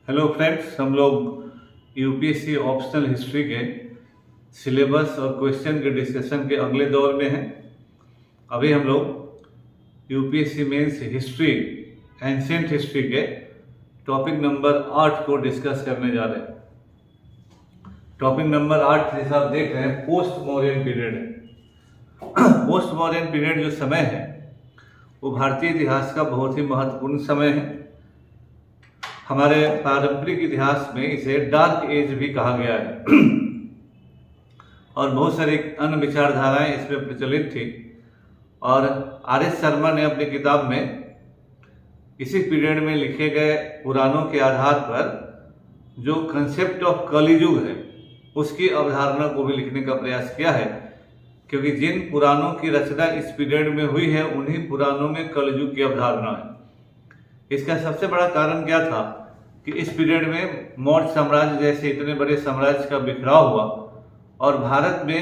Hello friends, हम लोग UPSC optional history के सिलेबस और क्वेश्चन के डिस्कशन के अगले दौर में हैं। अभी हम लोग UPSC mains history, ancient history के टॉपिक नंबर 8 को डिस्कस करने जा रहे हैं। टॉपिक नंबर 8 जैसा आप देख रहे हैं, पोस्ट मौर्यन पीरियड है। पोस्ट मौर्यन पीरियड जो समय है वो भारतीय इतिहास का बहुत ही महत्वपूर्ण समय है। हमारे पारंपरिक इतिहास में इसे डार्क एज भी कहा गया है और बहुत सारी अन्य विचारधाराएं इसमें प्रचलित थी। और आर.एस. शर्मा ने अपनी किताब में इसी पीरियड में लिखे गए पुराणों के आधार पर जो कंसेप्ट ऑफ कलियुग है उसकी अवधारणा को भी लिखने का प्रयास किया है, क्योंकि जिन पुराणों की रचना इस पीरियड में हुई है उन्हीं पुराणों में कलियुग की अवधारणा है। इसका सबसे बड़ा कारण क्या था कि इस पीरियड में मौर्य साम्राज्य जैसे इतने बड़े साम्राज्य का बिखराव हुआ और भारत में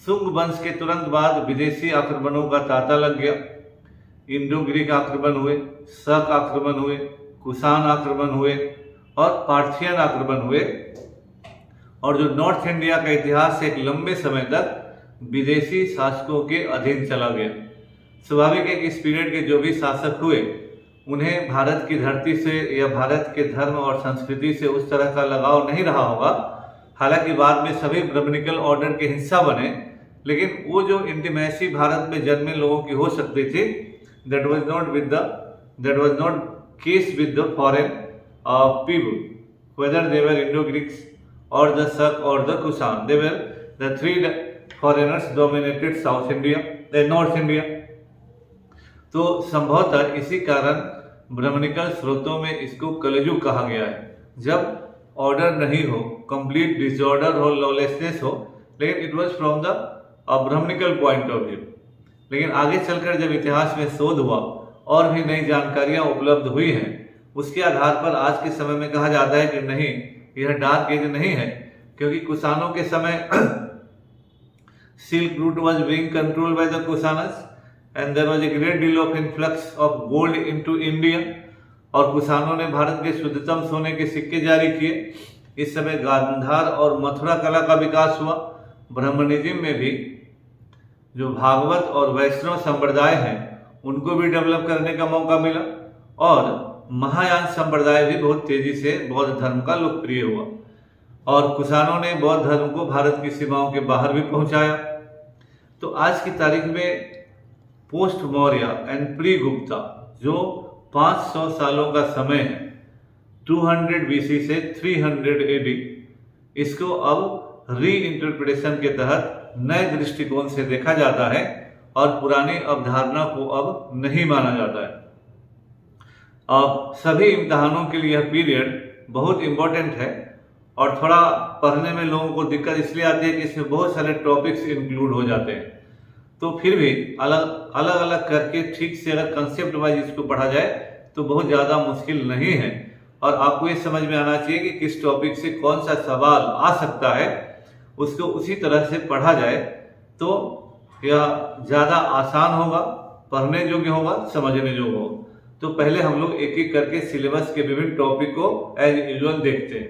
शुंग वंश के तुरंत बाद विदेशी आक्रमणों का तांता लग गया। इंडो ग्रीक आक्रमण हुए, शक आक्रमण हुए, कुषाण आक्रमण हुए और पार्थियन आक्रमण हुए। और जो नॉर्थ इंडिया का इतिहास एक लंबे समय तक विदेशी शासकों के अधीन चला गया। स्वाभाविक है कि इस पीरियड के जो भी शासक हुए उन्हें भारत की धरती से या भारत के धर्म और संस्कृति से उस तरह का लगाव नहीं रहा होगा। हालांकि बाद में सभी ब्राह्मणिकल ऑर्डर के हिस्सा बने, लेकिन वो जो इंटीमेसी भारत में जन्मे लोगों की हो सकती थी, that was not case with the foreign people, whether they were Indo Greeks और द शक और the Kushan. They were the three foreigners dominated south India, north India. तो संभवतः इसी कारण ब्राह्मणिकल स्रोतों में इसको कलियुग कहा गया है, जब ऑर्डर नहीं हो, कंप्लीट डिसऑर्डर हो, लॉलेसनेस हो, लेकिन it was from the Brahmanical point of view. लेकिन आगे चलकर जब इतिहास में शोध हुआ और भी नई जानकारियां उपलब्ध हुई हैं, उसके आधार पर आज के समय में कहा जाता है कि नहीं, यह डार्क एज नहीं है, क्योंकि कुषाणों के समय silk route was being controlled by the Kushanas and there was a great deal of influx of gold into India। और कुषाणों ने भारत के शुद्धतम सोने के सिक्के जारी किए। इस समय गांधार और मथुरा कला का विकास हुआ। ब्राह्मणिज्म में भी जो भागवत और वैष्णव संप्रदाय हैं उनको भी डेवलप करने का मौका मिला और महायान संप्रदाय भी बहुत तेजी से बौद्ध धर्म का लोकप्रिय हुआ। और कुषाणों ने बौद्ध धर्म को भारत की सीमाओं के बाहर भी पहुंचाया। तो आज की तारीख में post Maurya and pre Gupta जो 500 सालों का समय है, 200 BC से 300 AD, इसको अब री इंटरप्रिटेशन के तहत नए दृष्टिकोण से देखा जाता है और पुरानी अवधारणा को अब नहीं माना जाता है। अब सभी इम्तहानों के लिए यह पीरियड बहुत इंपॉर्टेंट है और थोड़ा पढ़ने में लोगों को दिक्कत इसलिए आती है कि इसमें बहुत सारे टॉपिक्स इंक्लूड हो जाते हैं। तो फिर भी अलग अलग करके ठीक से अगर कंसेप्ट वाइज इसको पढ़ा जाए तो बहुत ज़्यादा मुश्किल नहीं है। और आपको ये समझ में आना चाहिए कि किस टॉपिक से कौन सा सवाल आ सकता है, उसको उसी तरह से पढ़ा जाए तो यह ज़्यादा आसान होगा, पढ़ने योग्य होगा, समझने योग्य होगा। तो पहले हम लोग एक एक करके सिलेबस के विभिन्न टॉपिक को एज यूजुअल देखते हैं।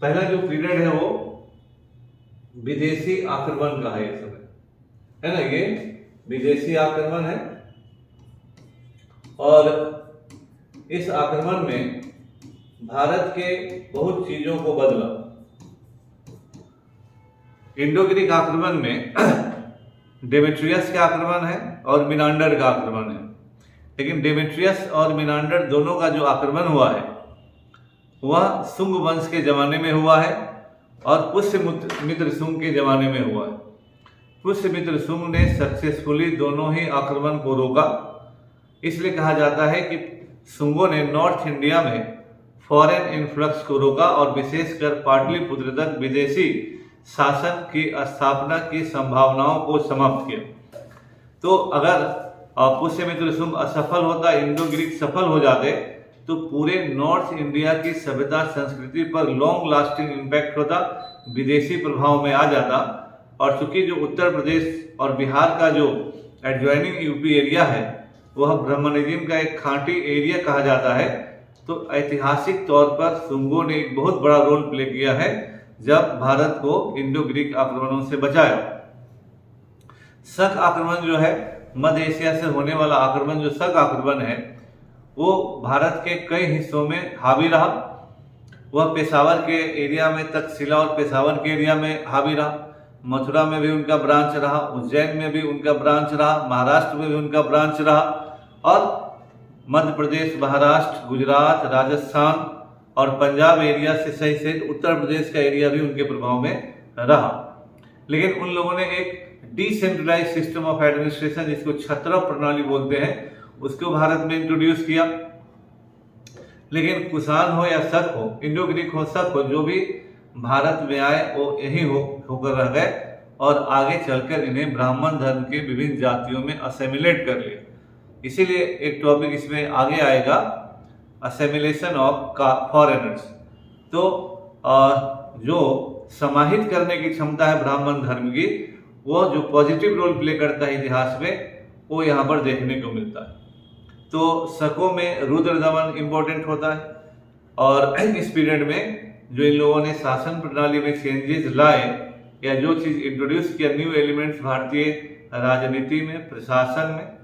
पहला जो पीरियड है वो विदेशी आक्रमण का है। ये समय है ना, ये विदेशी आक्रमण है और इस आक्रमण में भारत के बहुत चीजों को बदला। इंडो ग्रीक आक्रमण में डेमेट्रियस का आक्रमण है और मिनांडर का आक्रमण है। लेकिन डेमेट्रियस और मिनांडर दोनों का जो आक्रमण हुआ है वह शुंग वंश के जमाने में हुआ है और पुष्यमित्र शुंग के जमाने में हुआ है। पुष्यमित्र शुंग ने सक्सेसफुली दोनों ही आक्रमण को रोका। इसलिए कहा जाता है कि शुंगों ने नॉर्थ इंडिया में फॉरेन इन्फ्लक्स को रोका और विशेषकर पाटलिपुत्र तक विदेशी शासन की स्थापना की संभावनाओं को समाप्त किया। तो अगर पुष्यमित्र शुंग असफल होता, इंडो ग्रीक सफल हो जाते, तो पूरे नॉर्थ इंडिया की सभ्यता संस्कृति पर लॉन्ग लास्टिंग इम्पैक्ट होता, विदेशी प्रभाव में आ जाता। और चूंकि जो उत्तर प्रदेश और बिहार का जो एडजॉइनिंग यूपी एरिया है वह ब्राह्मणिज्म का एक खांटी एरिया कहा जाता है, तो ऐतिहासिक तौर पर शुंगों ने एक बहुत बड़ा रोल प्ले किया है जब भारत को इंडो ग्रीक आक्रमणों से बचाया। शक आक्रमण जो है, मध्य एशिया से होने वाला आक्रमण जो शक आक्रमण है, वो भारत के कई हिस्सों में हावी रहा। वह पेशावर के एरिया में, तक्षशिला और पेशावर के एरिया में हावी रहा। मथुरा में भी उनका ब्रांच रहा, उज्जैन में भी उनका ब्रांच रहा, महाराष्ट्र में भी उनका ब्रांच रहा, और मध्य प्रदेश, महाराष्ट्र, गुजरात, राजस्थान और पंजाब एरिया से सहित उत्तर प्रदेश का एरिया भी उनके प्रभाव में रहा। लेकिन उन लोगों ने एक डिसेंट्रलाइज सिस्टम ऑफ एडमिनिस्ट्रेशन, जिसको छत्रप प्रणाली बोलते हैं, उसको भारत में इंट्रोड्यूस किया। लेकिन कुषाण हो या शक हो, इंडो ग्रीक हो, शक हो, जो भी भारत में आए वो यही होकर रह गए और आगे चलकर इन्हें ब्राह्मण धर्म के विभिन्न जातियों में असेमिलेट कर लिया। इसीलिए एक टॉपिक इसमें आगे आएगा, असेमिलेशन ऑफ फॉरेनर्स। तो जो समाहित करने की क्षमता है ब्राह्मण धर्म की, वो जो पॉजिटिव रोल प्ले करता है इतिहास में, वो यहाँ पर देखने को मिलता है। तो शकों में रुद्र दमन इंपॉर्टेंट होता है, और इस पीरियड में जो इन लोगों ने शासन प्रणाली में चेंजेस लाए या जो चीज इंट्रोड्यूस किया, न्यू एलिमेंट्स भारतीय राजनीति में, प्रशासन में,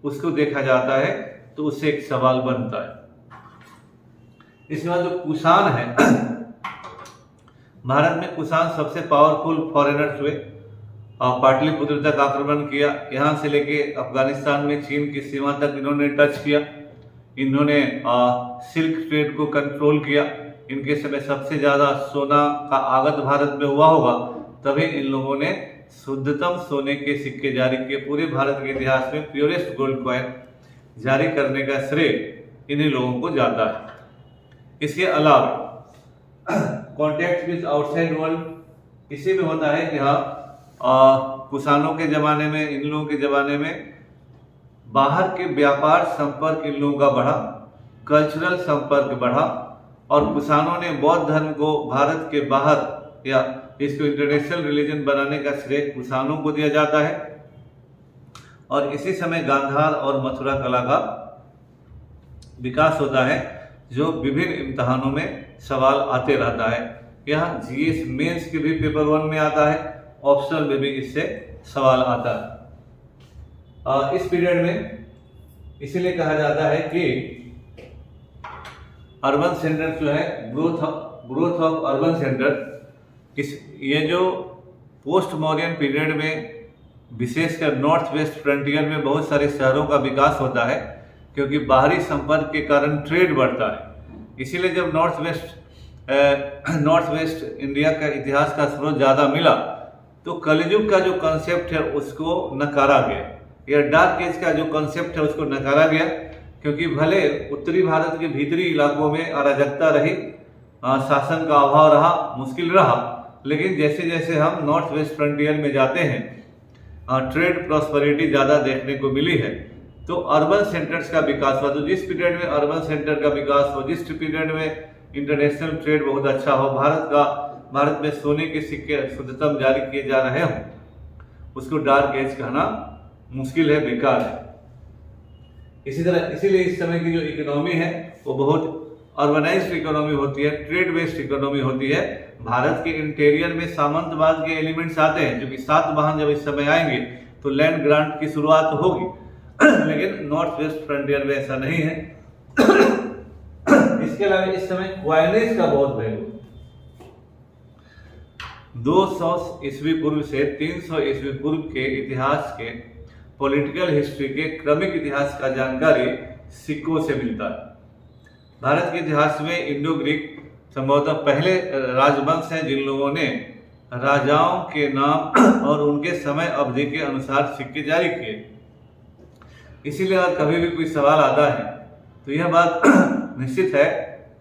उसको देखा जाता है, तो उससे एक सवाल बनता है। इसके बाद जो कुषाण है, भारत में कुषाण सबसे पावरफुल फॉरेनर्स हुए और पाटलिपुत्र तक आक्रमण किया। यहाँ से लेके अफगानिस्तान में चीन की सीमा तक इन्होंने टच किया। इन्होंने सिल्क ट्रेड को कंट्रोल किया। इनके समय सबसे ज्यादा सोना का आगत भारत में हुआ होगा, तभी इन लोगों ने शुद्धतम सोने के सिक्के जारी किए। पूरे भारत के इतिहास में प्योरेस्ट गोल्ड कॉइन जारी करने का श्रेय इन्हीं लोगों को जाता है। इसके अलावा कॉन्टेक्ट विद आउटसाइड वर्ल्ड, इसी में होता है कि हाँ, कुषाणों के जमाने में, इन लोगों के जमाने में बाहर के व्यापार संपर्क इन लोगों का बढ़ा, कल्चरल संपर्क बढ़ा, और कुषाणों ने बौद्ध धर्म को भारत के बाहर या इसको इंटरनेशनल रिलीजन बनाने का श्रेय कुषाणों को दिया जाता है। और इसी समय गांधार और मथुरा कला का विकास होता है, जो विभिन्न इम्तहानों में सवाल आते रहता है। यह जीएस मेंस के भी पेपर 1 में आता है, ऑप्शनल में भी इससे सवाल आता है। इस पीरियड में इसीलिए कहा जाता है कि अर्बन सेंटर जो है, ग्रोथ ऑफ अर्बन सेंटर, ये जो पोस्ट मॉडर्न पीरियड में विशेषकर नॉर्थ वेस्ट फ्रंटियर में बहुत सारे शहरों का विकास होता है, क्योंकि बाहरी संपर्क के कारण ट्रेड बढ़ता है। इसीलिए जब नॉर्थ वेस्ट इंडिया का इतिहास का स्रोत ज़्यादा मिला, तो कलयुग का जो कॉन्सेप्ट है उसको नकारा गया, या डार्क एज का जो कॉन्सेप्ट है उसको नकारा गया, क्योंकि भले उत्तरी भारत के भीतरी इलाकों में अराजकता रही, शासन का अभाव रहा, मुश्किल रहा, लेकिन जैसे जैसे हम नॉर्थ वेस्ट फ्रंटियर में जाते हैं, ट्रेड प्रॉस्पेरिटी ज़्यादा देखने को मिली है, तो अर्बन सेंटर्स का विकास हुआ। तो जिस पीरियड में अर्बन सेंटर का विकास हो, जिस पीरियड में इंटरनेशनल ट्रेड बहुत अच्छा हो, भारत में सोने के सिक्के शुद्धतम जारी किए जा रहे हों, उसको डार्क एज कहना मुश्किल है, बेकार है। इसीलिए इस समय की जो इकोनॉमी है वो बहुत अर्बनाइज्ड इकोनॉमी होती है, ट्रेड बेस्ड इकोनॉमी होती है। भारत के इंटीरियर में सामंतवाद के एलिमेंट्स आते हैं, क्योंकि सातवाहन जब इस समय आएंगे तो लैंड ग्रांट की शुरुआत होगी, लेकिन नॉर्थ वेस्ट फ्रंटियर में ऐसा नहीं है। इसके अलावा इस समय क्वाइनेज का बहुत वैल्यू, 200 ईस्वी पूर्व से 300 ईस्वी पूर्व के इतिहास के पॉलिटिकल हिस्ट्री के क्रमिक इतिहास का जानकारी सिक्कों से मिलता है। भारत के इतिहास में इंडो ग्रीक संभवतः पहले राजवंश हैं जिन लोगों ने राजाओं के नाम और उनके समय अवधि के अनुसार सिक्के जारी किए। इसीलिए अगर कभी भी कोई सवाल आता है तो यह बात निश्चित है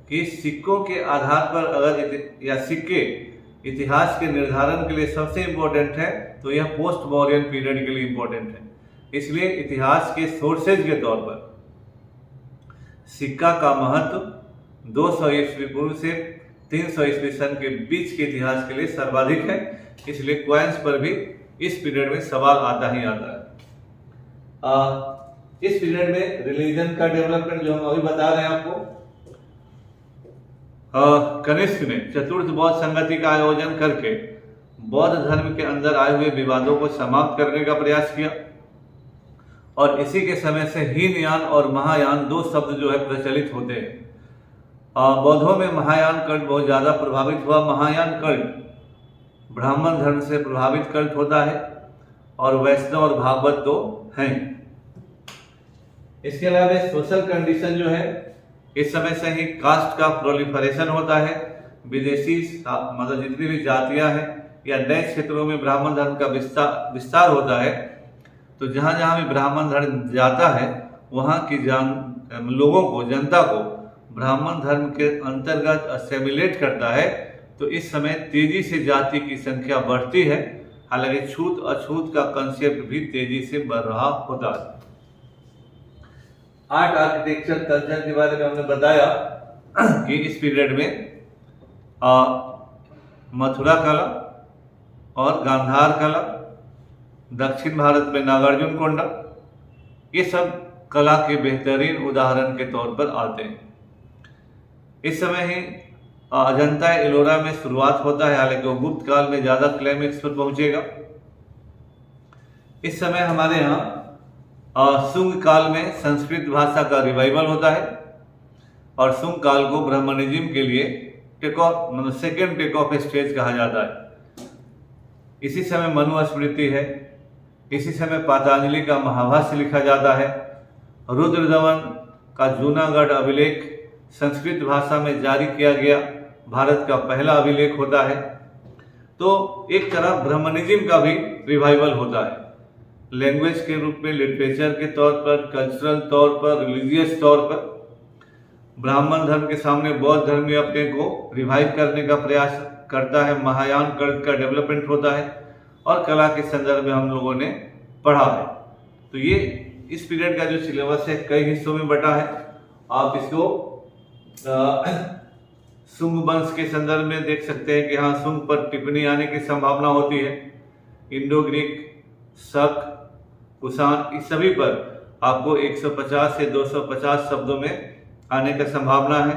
कि सिक्कों के आधार पर अगर या सिक्के इतिहास के निर्धारण के लिए सबसे इम्पोर्टेंट है, तो यह पोस्ट मॉडर्न पीरियड के लिए इम्पोर्टेंट है। इसलिए इतिहास के सोर्सेज के तौर पर सिक्का का महत्व 200 ईस्वी पूर्व से 300 ईस्वी सन के बीच के इतिहास के लिए सर्वाधिक है। इसलिए क्वाइंस पर भी इस पीरियड में सवाल आता ही आता है। इस पीरियड में रिलीजन का डेवलपमेंट जो हम अभी बता रहे हैं आपको, कनिष्क ने चतुर्थ बौद्ध संगति का आयोजन करके बौद्ध धर्म के अंदर आए हुए विवादों को समाप्त करने का प्रयास किया। और इसी के समय से हीनयान और महायान दो शब्द जो है प्रचलित होते हैं। बौद्धों में महायान कल्ट बहुत ज़्यादा प्रभावित हुआ। महायान कल्ट ब्राह्मण धर्म से प्रभावित कल्ट होता है और वैष्णव और भागवत तो हैं। इसके अलावा सोशल कंडीशन जो है, इस समय से ही कास्ट का प्रोलिफरेशन होता है। विदेशी मतलब जितनी भी जातियां हैं या नए क्षेत्रों में ब्राह्मण धर्म का विस्तार होता है, तो जहाँ जहाँ भी ब्राह्मण धर्म जाता है वहाँ की लोगों को, जनता को ब्राह्मण धर्म के अंतर्गत असेमिलेट करता है। तो इस समय तेजी से जाति की संख्या बढ़ती है। हालांकि छूत अछूत का कंसेप्ट भी तेजी से बढ़ रहा होता है। आर्ट, आर्किटेक्चर, कल्चर के बारे में हमने बताया कि इस पीरियड में मथुरा कला और गांधार कला, दक्षिण भारत में नागार्जुन कोंडा, ये सब कला के बेहतरीन उदाहरण के तौर पर आते हैं। इस समय ही अजंता एलोरा में शुरुआत होता है, हालांकि वो गुप्त काल में ज़्यादा क्लाइमेक्स पर पहुंचेगा। इस समय हमारे यहाँ शुंग काल में संस्कृत भाषा का रिवाइवल होता है और शुंग काल को ब्राह्मणिज्म के लिए मतलब सेकेंड टेक ऑफ स्टेज कहा जाता है। इसी समय मनुस्मृति है। इसी समय पातंजलि का महाभाष्य लिखा जाता है। रुद्रदमन का जूनागढ़ अभिलेख संस्कृत भाषा में जारी किया गया भारत का पहला अभिलेख होता है। तो एक तरह ब्राह्मणिज्म का भी रिवाइवल होता है, लैंग्वेज के रूप में, लिटरेचर के तौर पर, कल्चरल तौर पर, रिलीजियस तौर पर। ब्राह्मण धर्म के सामने बौद्ध धर्म भी अपने को रिवाइव करने का प्रयास करता है। महायान कल्ट का डेवलपमेंट होता है और कला के संदर्भ में हम लोगों ने पढ़ा है। तो ये इस पीरियड का जो सिलेबस है कई हिस्सों में बटा है। आप इसको शुंग वंश के संदर्भ में देख सकते हैं कि हाँ, शुंग पर टिप्पणी आने की संभावना होती है। इंडो ग्रीक, शक, कुषाण, इस सभी पर आपको 150 से 250 शब्दों में आने का संभावना है।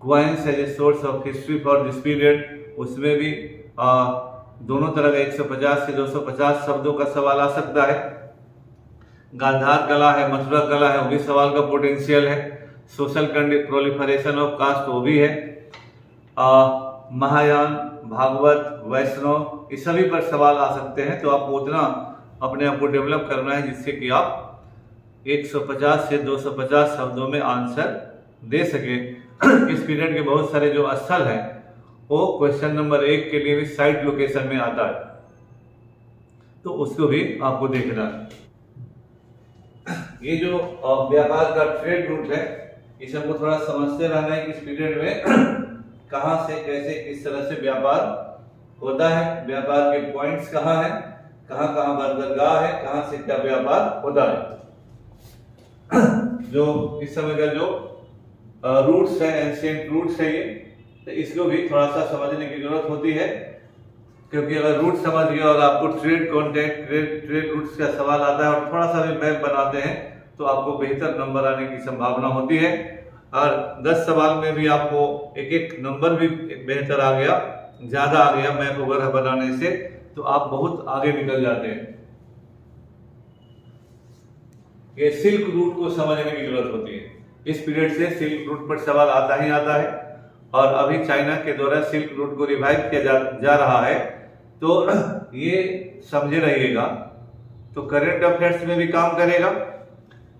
Coins as a source of history for this period, उसमें भी दोनों तरह का 150 से 250 शब्दों का सवाल आ सकता है। गांधार कला है, मथुरा कला है, वो भी सवाल का पोटेंशियल है। सोशल प्रोलिफरेशन ऑफ कास्ट, वो भी है। महायान, भागवत, वैष्णव, इस सभी पर सवाल आ सकते हैं। तो आपको उतना अपने आप को डेवलप करना है जिससे कि आप 150 से 250 शब्दों में आंसर दे सके। इस पीरियड के बहुत सारे जो स्थल हैं वो क्वेश्चन नंबर 1 के लिए भी साइट लोकेशन में आता है, तो उसको भी आपको देखना है। ये जो व्यापार का ट्रेड रूट है, इसे हमको थोड़ा समझते रहना है कि इस पीरियड में कहां से कैसे किस तरह से व्यापार होता है, व्यापार के पॉइंट्स कहाँ हैं, कहाँ कहाँ बंदरगाह है, कहाँ से क्या व्यापार होता है। जो इस समय का जो रूट्स है, एंशिएंट रूट्स है, ये तो इसको भी थोड़ा सा समझने की जरूरत होती है, क्योंकि अगर रूट समझ गया और आपको ट्रेड कॉन्टेक्ट, ट्रेड रूट्स का सवाल आता है और थोड़ा सा भी मैप बनाते हैं तो आपको बेहतर नंबर आने की संभावना होती है। और 10 सवाल में भी आपको एक एक नंबर भी बेहतर आ गया, ज्यादा आ गया मैप वगैरह बनाने से, तो आप बहुत आगे निकल जाते हैं। ये सिल्क रूट को समझने की जरूरत होती है। इस पीरियड से सिल्क रूट पर सवाल आता ही आता है और अभी चाइना के द्वारा सिल्क रूट को रिवाइव किया जा रहा है, तो ये समझे रहिएगा। तो करंट अफेयर्स में भी काम करेगा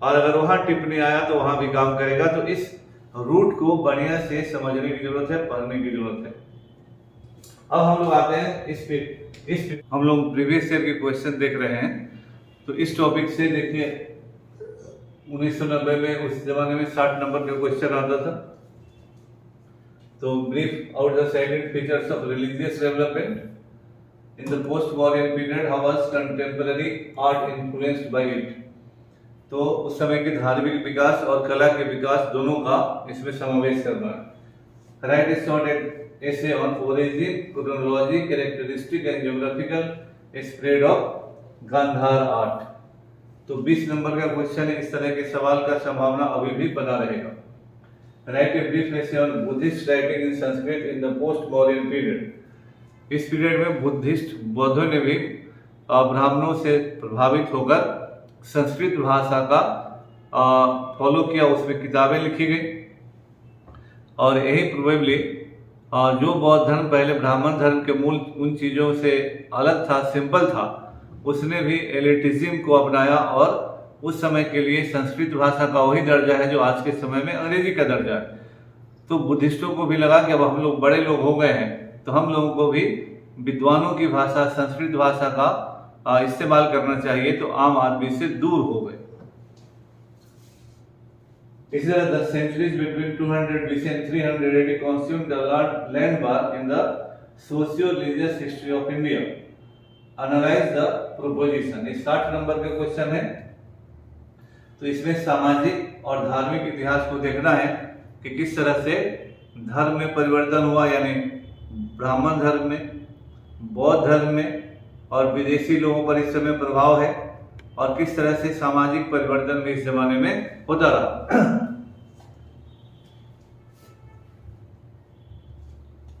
और अगर वहां टिप्पणी आया तो वहां भी काम करेगा। तो इस रूट को बढ़िया से समझने की जरूरत है, पढ़ने की जरूरत है। अब हम लोग आते हैं इस हम लोग प्रीवियस ईयर के क्वेश्चन देख रहे हैं। तो इस टॉपिक से देखिए 1990 में उस जमाने में 60 नंबर का क्वेश्चन आता था। तो brief out the salient features of religious development in the post warrior period, how was contemporary art influenced by it. तो उस समय के धार्मिक विकास और कला के विकास दोनों का इसमें समावेश करना है। Write a short essay on origin, chronology, characteristic and geographical spread of Gandhara art. तो 20 नंबर का क्वेश्चन है। इस तरह के सवाल का संभावना अभी भी बना रहेगा। Right a brief essay on Buddhist writing in Sanskrit in the post Mauryan period. इस पीरियड में बुद्धिस्ट बौद्धों ने भी ब्राह्मणों से प्रभावित होकर संस्कृत भाषा का फॉलो किया, उसमें किताबें लिखी गई। और यही प्रोबेबली जो बौद्ध धर्म पहले ब्राह्मण धर्म के मूल उन चीज़ों से अलग था, सिंपल था, उसने भी एलिटिज्म को अपनाया और उस समय के लिए संस्कृत भाषा का वही दर्जा है जो आज के समय में अंग्रेजी का दर्जा है। तो बुद्धिस्टों को भी लगा कि अब हम लोग बड़े लोग हो गए हैं तो हम लोगों को भी विद्वानों की भाषा संस्कृत भाषा का इस्तेमाल करना चाहिए, तो आम आदमी से दूर हो गए। इसी तरह the centuries between 200 BC and 300 AD consumed the landmark in the socio-religious history of India. Analyze the proposition। ये 60 नंबर का क्वेश्चन है। तो इसमें सामाजिक और धार्मिक इतिहास को देखना है कि किस तरह से धर्म में परिवर्तन हुआ, यानी ब्राह्मण धर्म में, बौद्ध धर्म में और विदेशी लोगों पर इस समय प्रभाव है, और किस तरह से सामाजिक परिवर्तन भी इस जमाने में होता रहा।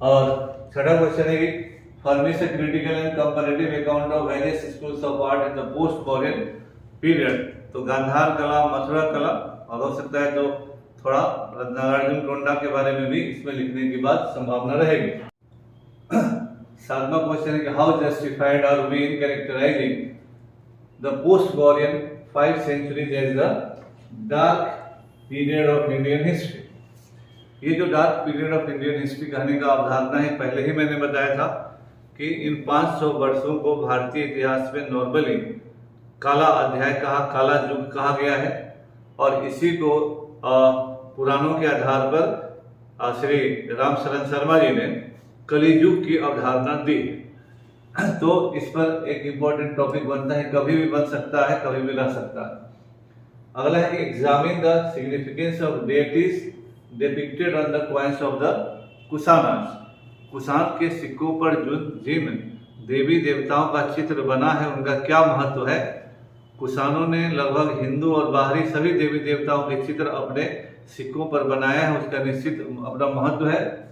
और छठा क्वेश्चन है कि furnish a critical and comparative account of various schools of art in the post modern period. तो गांधार कला, मथुरा कला, और हो सकता है तो थोड़ा नागार्जुनकोंडा के बारे में भी इसमें लिखने की बात संभावना रहेगी। सातवां क्वेश्चन है कि how justified are we in characterising the post-Mauryan 5 centuries as the dark period of Indian history। ये जो dark period of Indian history कहने का अवधारणा है, पहले ही मैंने बताया था कि इन 500 वर्षों को भारतीय इतिहास में नॉर्मली काला अध्याय कहा, काला युग कहा गया है, और इसी को पुराणों के आधार पर श्री रामशरण शर्मा जी ने कलियुग की अवधारणा दी। तो इस पर एक इम्पोर्टेंट टॉपिक बनता है, कभी भी बन सकता है, कभी भी रह सकता है। अगला है कि examine the significance of deities depicted on the coins of the Kushanas. Kushan के सिक्कों पर जिन देवी देवताओं का चित्र बना है उनका क्या महत्व है। कुशानों ने लगभग हिंदू और बाहरी सभी देवी देवताओं के चित्र अपने सिक्कों पर बनाया है, उसका निश्चित अपना महत्व है।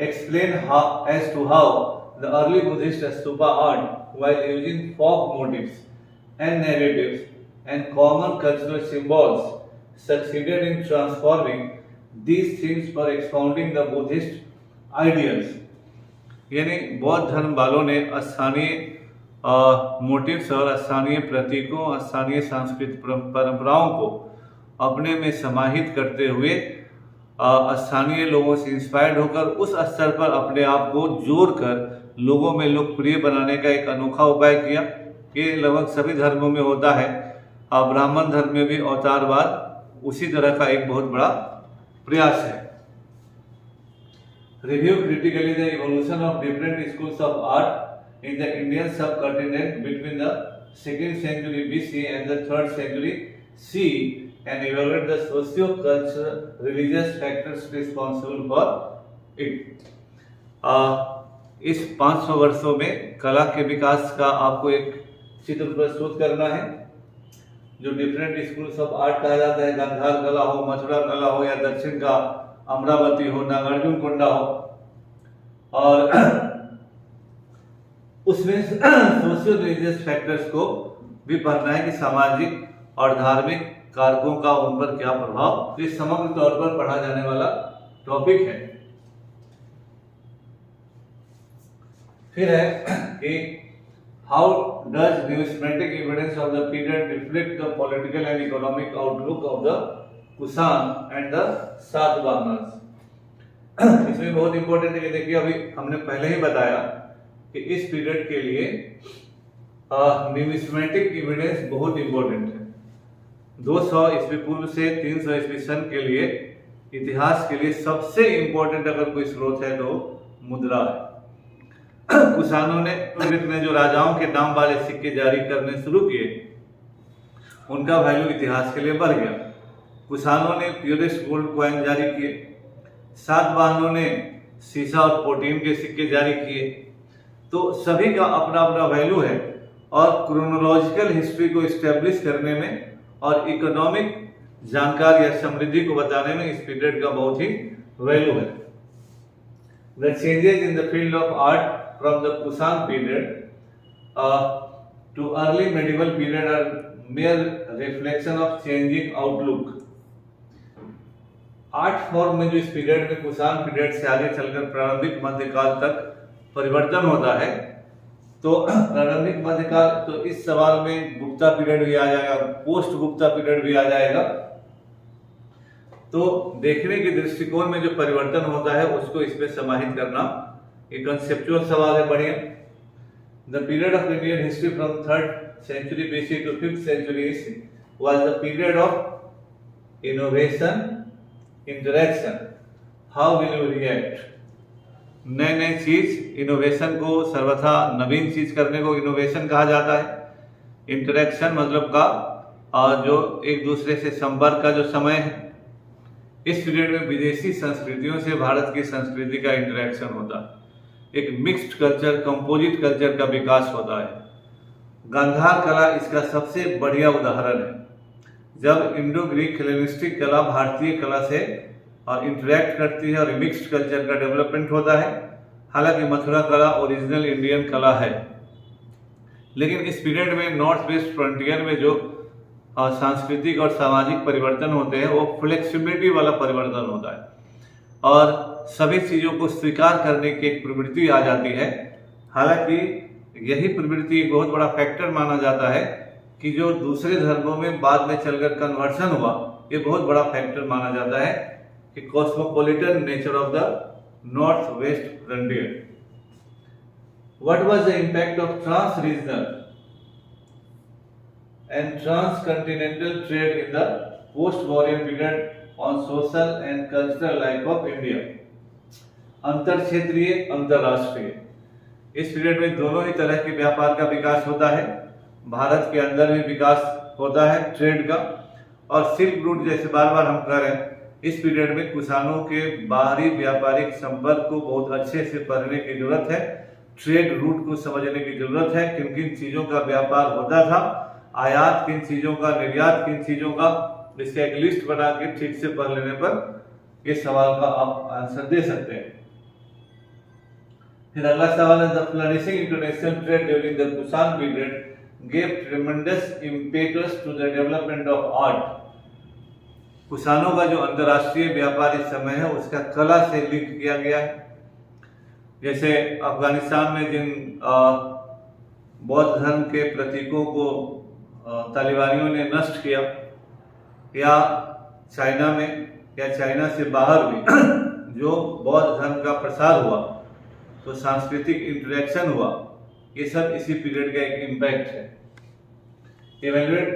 Explain as to how the early Buddhist stupa art, while using folk motifs and narratives and common cultural symbols, succeeded in transforming these themes for expounding the Buddhist ideals। यानी बौद्ध धर्म वालों ने स्थानीय मोटिव्स और स्थानीय प्रतीकों, स्थानीय सांस्कृतिक परंपराओं को अपने में समाहित करते हुए स्थानीय लोगों से इंस्पायर्ड होकर उस स्तर पर अपने आप को जोड़कर लोगों में लोकप्रिय बनाने का एक अनोखा उपाय किया। ये लगभग सभी धर्मों में होता है। ब्राह्मण धर्म में भी अवतारवाद उसी तरह का एक बहुत बड़ा प्रयास है। Review critically the evolution of different schools of art in the Indian subcontinent between the 2nd century BC and the 3rd century CE and evaluate the socio-cultural religious factors responsible for it। इस 500 वर्षों में कला के विकास का आपको एक चित्र प्रस्तुत करना है। जो डिफरेंट स्कूल्स ऑफ आर्ट कहा जाता है, गांधार कला हो, मथुरा कला हो, या दक्षिण का अमरावती हो, नागार्जुनकोंडा हो, और उसमें सोशियो रिलीजियस फैक्टर्स को भी पढ़ना है कि सामाजिक और धार्मिक कारकों का उन पर क्या प्रभाव। ये समग्र तौर पर पढ़ा जाने वाला टॉपिक है। फिर है कि how does numismatic evidence of the period reflect the political and economic outlook of the Kushan and the Satavahanas. इसमें बहुत इंपॉर्टेंट है कि देखिए, अभी हमने पहले ही बताया कि इस पीरियड के लिए न्यूमिस्मेटिक एविडेंस बहुत इंपॉर्टेंट है। 200 ईस्वी पूर्व से 300 ईस्वी सन के लिए इतिहास के लिए सबसे इंपॉर्टेंट अगर कोई स्रोत है तो मुद्रा है। कुशानों ने जो राजाओं के नाम वाले सिक्के जारी करने शुरू किए, उनका वैल्यू इतिहास के लिए बढ़ गया। कुशानों ने प्योरेस्ट गोल्ड कॉइन जारी किए, सातवाहनों ने सीसा और प्रोटीन के सिक्के जारी किए। तो सभी का अपना अपना वैल्यू है, और क्रोनोलॉजिकल हिस्ट्री को इस्टेब्लिश करने में और इकोनॉमिक जानकारी या समृद्धि को बताने में इस पीरियड का बहुत ही वैल्यू है। The changes in the field of art from the Kushan period to early medieval period are mere reflection of changing outlook. Art form में जो इस पीरियड में कुषाण पीरियड से आगे चलकर प्रारंभिक मध्यकाल तक परिवर्तन होता है, तो प्रारंभिक मध्यकाल, तो इस सवाल में गुप्ता पीरियड भी आ जाएगा, पोस्ट गुप्ता पीरियड भी आ जाएगा। तो देखने के दृष्टिकोण में जो परिवर्तन होता है उसको इसमें समाहित करना एक कंसेप्चुअल सवाल है, बढ़िया। The period of Indian history from 3rd century BC to 5th century was the period of innovation, interaction. How will you react? नए नए चीज, इनोवेशन को सर्वथा नवीन चीज करने को इनोवेशन कहा जाता है। इंटरेक्शन मतलब का जो एक दूसरे से संपर्क का जो समय है। इस पीरियड में विदेशी संस्कृतियों से भारत की संस्कृति का इंटरेक्शन होता है। एक मिक्स्ड कल्चर, कंपोजिट कल्चर का विकास होता है। गांधार कला इसका सबसे बढ़िया उदाहरण है। जब इंडो ग्रीक हेलेनिस्टिक कला भारतीय कला से इंटरेक्ट करती है और मिक्स्ड कल्चर का डेवलपमेंट होता है। हालांकि मथुरा कला ओरिजिनल इंडियन कला है, लेकिन इस पीरियड में नॉर्थ वेस्ट फ्रंटियर में जो सांस्कृतिक और सामाजिक परिवर्तन होते हैं वो फ्लेक्सिबिलिटी वाला परिवर्तन होता है और सभी चीज़ों को स्वीकार करने की एक प्रवृत्ति आ जाती है। हालांकि यही प्रवृत्ति एक बहुत बड़ा फैक्टर माना जाता है कि जो दूसरे धर्मों में बाद में चलकर कन्वर्शन हुआ, ये बहुत बड़ा फैक्टर माना जाता है कि cosmopolitan nature of the north west frontier. What was the impact of trans regional and transcontinental trade in the post-Mauryan period on social and cultural life of India? अंतर क्षेत्रीय, अंतरराष्ट्रीय, इस पीरियड में दोनों ही तरह के व्यापार का विकास होता है। भारत के अंदर भी विकास होता है ट्रेड का, और सिल्क रूट जैसे बार बार हम कह रहे हैं, इस पीरियड में कुषाणों के बाहरी व्यापारिक संपर्क को बहुत अच्छे से पढ़ने की जरूरत है। ट्रेड रूट को समझने की जरूरत है, किन किन चीजों का व्यापार होता था, आयात किन चीजों का, निर्यात किन चीजों का, इसका एक लिस्ट बना के ठीक से पढ़ लेने पर इस सवाल का आप आंसर दे सकते हैं। फिर अगला सवाल है, the flourishing international trade during the Kushan period gave tremendous impetus to the development of art. कुषाणों का जो अंतरराष्ट्रीय व्यापार इस समय है उसका कला से लिंक किया गया है। जैसे अफगानिस्तान में जिन बौद्ध धर्म के प्रतीकों को तालिबानियों ने नष्ट किया, या चाइना में या चाइना से बाहर भी जो बौद्ध धर्म का प्रसार हुआ, तो सांस्कृतिक इंटरेक्शन हुआ, ये सब इसी पीरियड का एक इम्पैक्ट है। Evaluate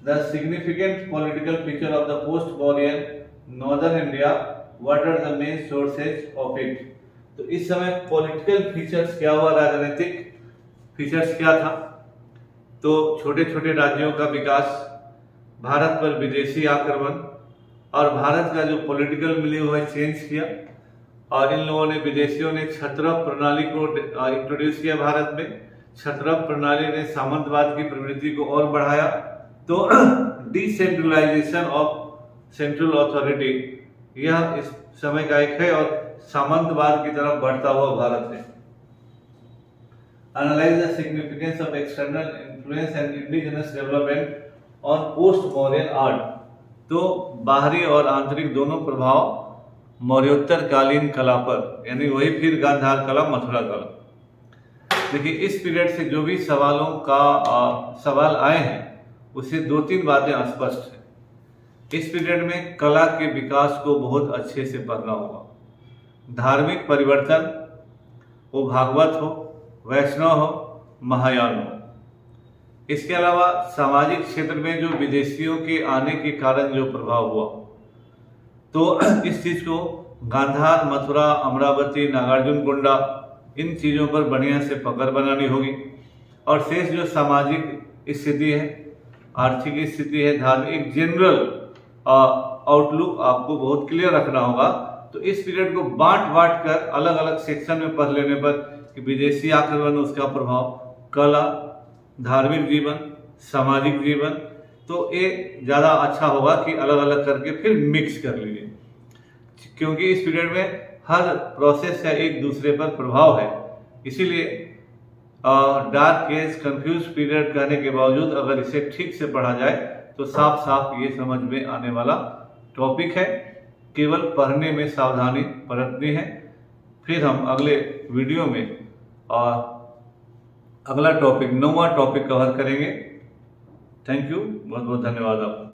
the significant political feature of the post Mauryan northern India, what are the main sources of it. तो इस समय पॉलिटिकल फीचर्स क्या हुआ, राजनीतिक फीचर्स क्या था? तो छोटे छोटे राज्यों का विकास, भारत पर विदेशी आक्रमण, और भारत का जो पॉलिटिकल मिलियो है चेंज किया, और इन लोगों ने, विदेशियों ने छत्रप प्रणाली को इंट्रोड्यूस किया भारत में। छत्रप प्रणाली ने सामंतवाद की प्रवृत्ति को और बढ़ाया। तो डिसेंट्रलाइजेशन ऑफ सेंट्रल अथॉरिटी, यह इस समय का एक है, और सामंतवाद की तरफ बढ़ता हुआ भारत है। Analyze the significance of external influence and indigenous development on post-Mauryan art। तो बाहरी और आंतरिक दोनों प्रभाव मौर्योत्तर कालीन कला पर, यानी वही फिर गांधार कला, मथुरा कला। देखिए, इस पीरियड से जो भी सवालों का सवाल आए हैं उससे दो तीन बातें स्पष्ट है। इस पीरियड में कला के विकास को बहुत अच्छे से पढ़ना होगा। धार्मिक परिवर्तन, वो भागवत हो, वैष्णव हो, महायान हो। इसके अलावा सामाजिक क्षेत्र में जो विदेशियों के आने के कारण जो प्रभाव हुआ, तो इस चीज को गांधार, मथुरा, अमरावती, नागार्जुनकोंडा, इन चीजों पर बढ़िया से पकड़ बनानी होगी। और शेष जो सामाजिक स्थिति है, आर्थिक स्थिति है, धार्मिक, जनरल आउटलुक आपको बहुत क्लियर रखना होगा। तो इस पीरियड को बांट बांट कर अलग अलग सेक्शन में पढ़ लेने पर कि विदेशी आक्रमण, उसका प्रभाव, कला, धार्मिक जीवन, सामाजिक जीवन, तो ये ज़्यादा अच्छा होगा कि अलग अलग करके फिर मिक्स कर लीजिए, क्योंकि इस पीरियड में हर प्रोसेस का एक दूसरे पर प्रभाव है। इसीलिए डार्क एज कंफ्यूज पीरियड कहने के बावजूद अगर इसे ठीक से पढ़ा जाए तो साफ साफ ये समझ में आने वाला टॉपिक है। केवल पढ़ने में सावधानी बरतनी है। फिर हम अगले वीडियो में अगला टॉपिक 9वां टॉपिक कवर करेंगे। थैंक यू, बहुत बहुत धन्यवाद आपका।